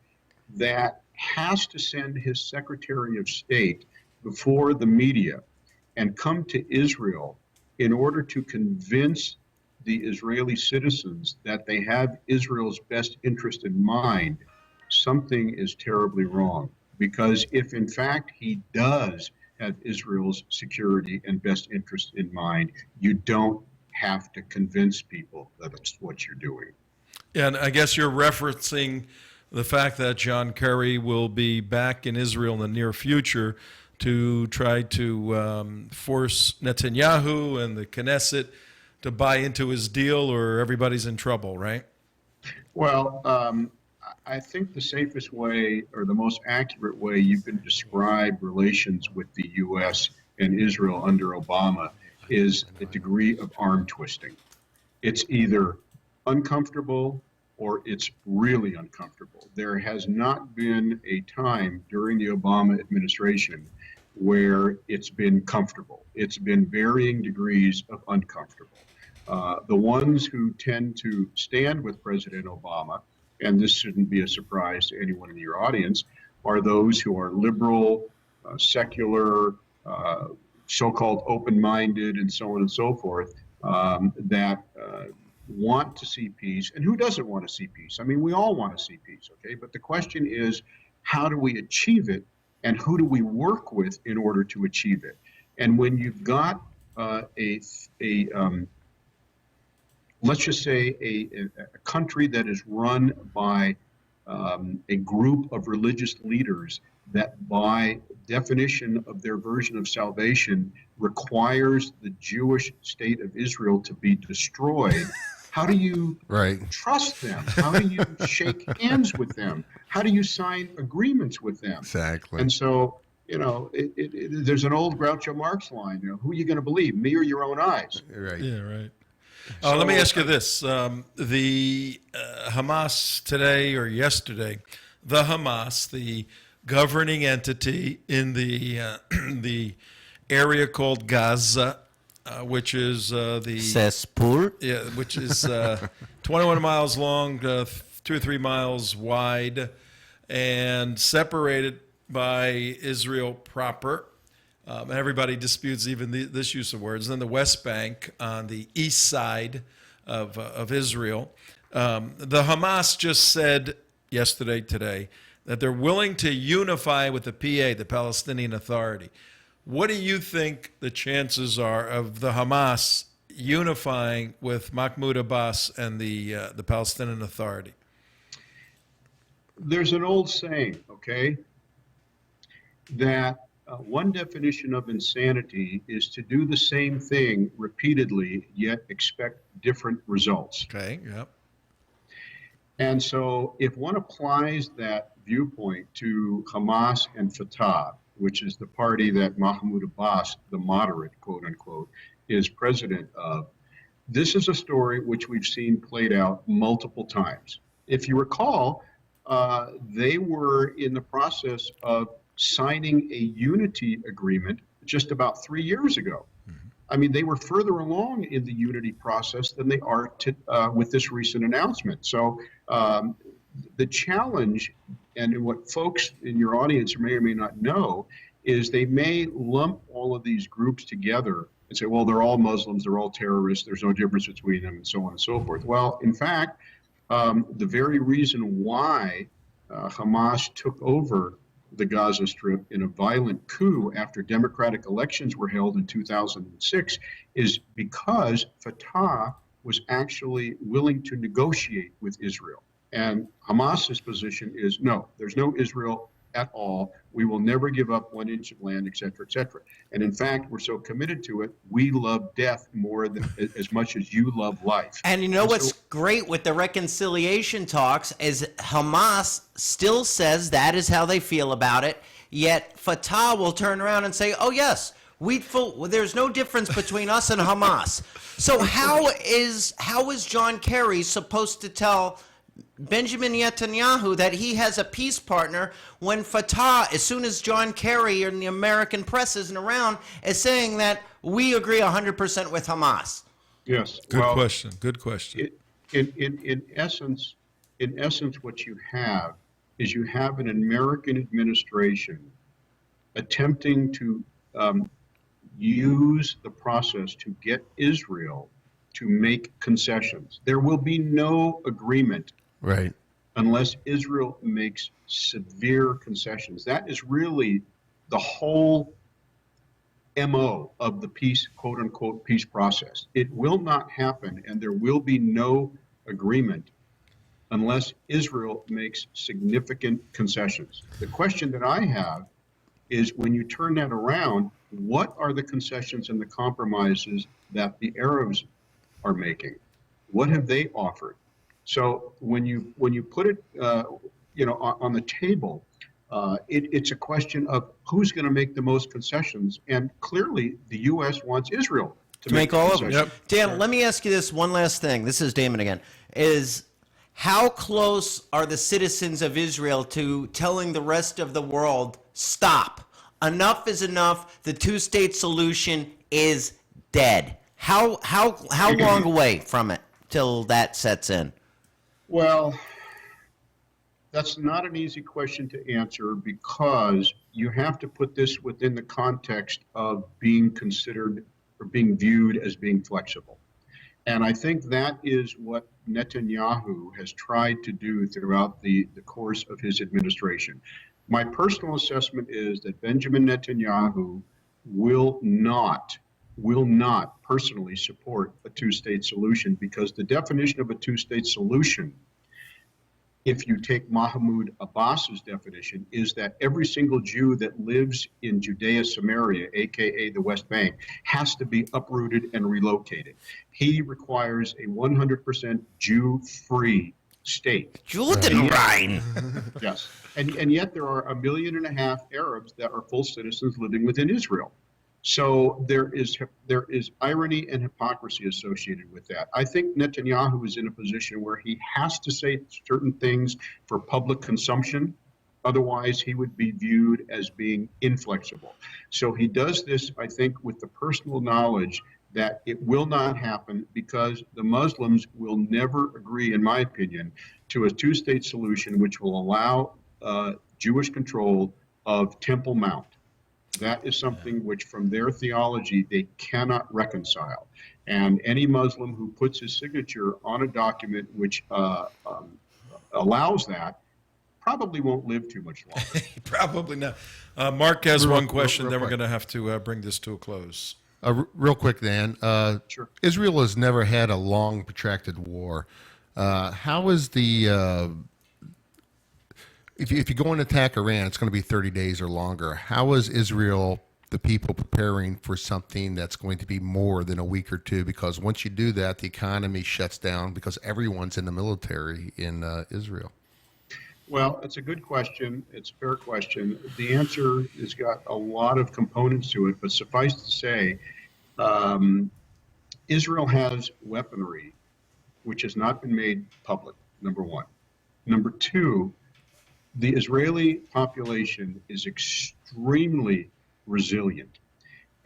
that has to send his Secretary of State before the media and come to Israel in order to convince the Israeli citizens that they have Israel's best interest in mind, something is terribly wrong. Because if in fact he does have Israel's security and best interest in mind, you don't have to convince people that it's what you're doing. And I guess you're referencing the fact that John Kerry will be back in Israel in the near future to try to force Netanyahu and the Knesset to buy into his deal, or everybody's in trouble, right? Well, I think the safest way, or the most accurate way you can describe relations with the U.S. and Israel under Obama is a degree of arm twisting. It's either uncomfortable or it's really uncomfortable. There has not been a time during the Obama administration where it's been comfortable. It's been varying degrees of uncomfortable. The ones who tend to stand with President Obama, and this shouldn't be a surprise to anyone in your audience, are those who are liberal, secular, so-called open-minded, and so on and so forth, that want to see peace. And who doesn't want to see peace? I mean, we all want to see peace, okay? But the question is, how do we achieve it, and who do we work with in order to achieve it? And when you've got a let's just say a country that is run by a group of religious leaders that by definition of their version of salvation requires the Jewish state of Israel to be destroyed. How do you trust them? How do you shake hands with them? How do you sign agreements with them? Exactly. And so, there's an old Groucho Marx line, who are you going to believe, me or your own eyes? Right. Yeah, right. Let me ask you this. The Hamas today or yesterday, the Hamas, the governing entity in the the area called Gaza, which is the Cesspool. Yeah, which is 21 miles long, 2 or 3 miles wide, and separated by Israel proper. And everybody disputes even this use of words. Then the West Bank on the east side of Israel. The Hamas just said today, that they're willing to unify with the PA, the Palestinian Authority. What do you think the chances are of the Hamas unifying with Mahmoud Abbas and the Palestinian Authority? There's an old saying, that one definition of insanity is to do the same thing repeatedly, yet expect different results. Okay, yep. And so if one applies that viewpoint to Hamas and Fatah, which is the party that Mahmoud Abbas, the moderate, quote unquote, is president of, this is a story which we've seen played out multiple times. If you recall, they were in the process of signing a unity agreement just about 3 years ago. I mean, they were further along in the unity process than they are with this recent announcement. So the challenge, and what folks in your audience may or may not know, is they may lump all of these groups together and say, well, they're all Muslims, they're all terrorists, there's no difference between them, and so on and so forth. Well, in fact, the very reason why Hamas took over the Gaza Strip in a violent coup after democratic elections were held in 2006 is because Fatah was actually willing to negotiate with Israel. And Hamas's position is, no, there's no Israel at all. We will never give up 1 inch of land, et cetera, et cetera. And in fact, we're so committed to it, we love death more than as much as you love life. And you know what's great with the reconciliation talks is Hamas still says that is how they feel about it, yet Fatah will turn around and say, oh, yes, there's no difference between us and Hamas. So how is John Kerry supposed to tell Benjamin Netanyahu that he has a peace partner when Fatah, as soon as John Kerry and the American press isn't around, is saying that we agree 100% with Hamas? Yes. Good question. Good question. In essence, what you have is you have an American administration attempting to use the process to get Israel to make concessions. There will be no agreement unless Israel makes severe concessions. That is really the whole MO of the peace, quote unquote, peace process. It will not happen, and there will be no agreement unless Israel makes significant concessions. The question that I have is, when you turn that around, what are the concessions and the compromises that the Arabs are making? What have they offered? So when you put it on the table, it's a question of who's going to make the most concessions, and clearly the U.S. wants Israel to make all of them. Yep. Dan, let me ask you this one last thing. This is Damon again. Is how close are the citizens of Israel to telling the rest of the world, stop? Enough is enough. The two-state solution is dead. How long away from it till that sets in? Well, that's not an easy question to answer, because you have to put this within the context of being considered or being viewed as being flexible. And I think that is what Netanyahu has tried to do throughout the course of his administration. My personal assessment is that Benjamin Netanyahu will not will not personally support a two-state solution, because the definition of a two-state solution, if you take Mahmoud Abbas's definition, is that every single Jew that lives in Judea Samaria, aka the West Bank, has to be uprooted and relocated. He requires a 100% Jew-free state. Judenrein. Yes. And yet there are 1.5 million Arabs that are full citizens living within Israel. So there is irony and hypocrisy associated with that. I think Netanyahu is in a position where he has to say certain things for public consumption. Otherwise, he would be viewed as being inflexible. So he does this, I think, with the personal knowledge that it will not happen, because the Muslims will never agree, in my opinion, to a two-state solution which will allow Jewish control of Temple Mount. That is something which, from their theology, they cannot reconcile. And any Muslim who puts his signature on a document which allows that probably won't live too much longer. Probably not. Mark has one question, real then we're quick. going to have to bring this to a close. Real quick, Dan. Sure. Israel has never had a long, protracted war. How is the if you go and attack Iran, it's going to be 30 days or longer. How is Israel, the people, preparing for something that's going to be more than a week or two? Because once you do that, the economy shuts down because everyone's in the military in Israel. Well, it's a good question. It's a fair question. The answer has got a lot of components to it, but suffice to say, Israel has weaponry which has not been made public, number one. Number two, the Israeli population is extremely resilient.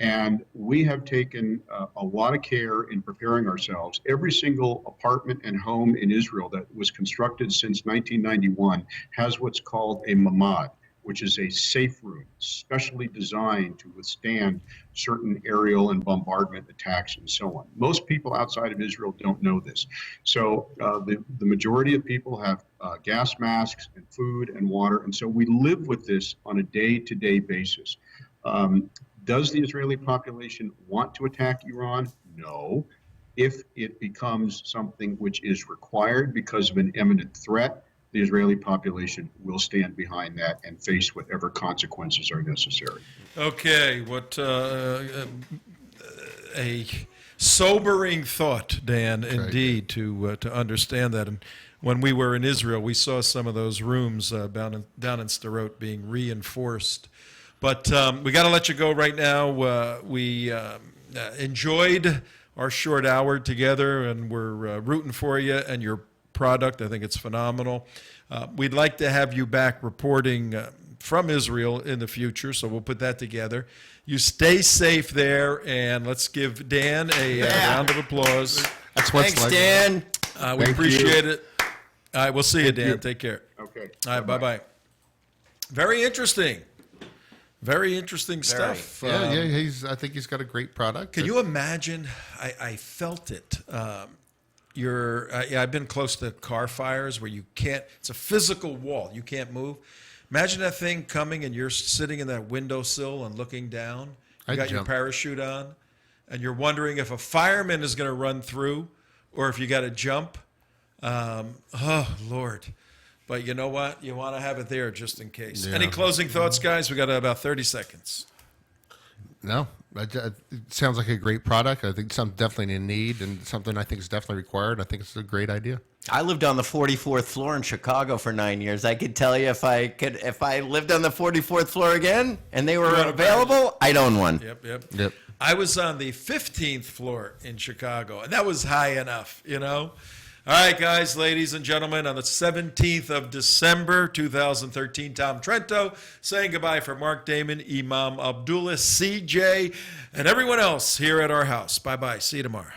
And we have taken a lot of care in preparing ourselves. Every single apartment and home in Israel that was constructed since 1991 has what's called a mamad, which is a safe room, specially designed to withstand certain aerial and bombardment attacks and so on. Most people outside of Israel don't know this. So the majority of people have gas masks and food and water. And so we live with this on a day-to-day basis. Does the Israeli population want to attack Iran? No. If it becomes something which is required because of an imminent threat, the Israeli population will stand behind that and face whatever consequences are necessary. Okay, what a sobering thought, Dan, indeed, to understand that. And when we were in Israel, we saw some of those rooms down in Sderot being reinforced. But we got to let you go right now. We enjoyed our short hour together, and we're rooting for you and your product. I think it's phenomenal. We'd like to have you back reporting from Israel in the future, so we'll put that together. You stay safe there, and let's give Dan a round of applause. That's what's Thanks, like. Dan. We Thank appreciate you. it. All right, we'll see you, Dan. you. Take care. Okay. All right, bye-bye. Very interesting. Very interesting stuff. Yeah, I think he's got a great product. Can you imagine? I felt it. I've been close to car fires where you can't. It's a physical wall. You can't move. Imagine that thing coming and you're sitting in that windowsill and looking down. You got your parachute on, and you're wondering if a fireman is going to run through, or if you got to jump. Oh Lord! But you know what? You want to have it there just in case. Yeah. Any closing thoughts, guys? We got about 30 seconds. No, it sounds like a great product. I think something definitely in need and something I think is definitely required. I think it's a great idea. I lived on the 44th floor in Chicago for 9 years. I could tell you if I lived on the 44th floor again and they were available, I'd own one. Yep. I was on the 15th floor in Chicago, and that was high enough, you know? All right, guys, ladies and gentlemen, on the 17th of December, 2013, Tom Trento saying goodbye for Mark Damon, Imam Abdullah, CJ, and everyone else here at our house. Bye-bye. See you tomorrow.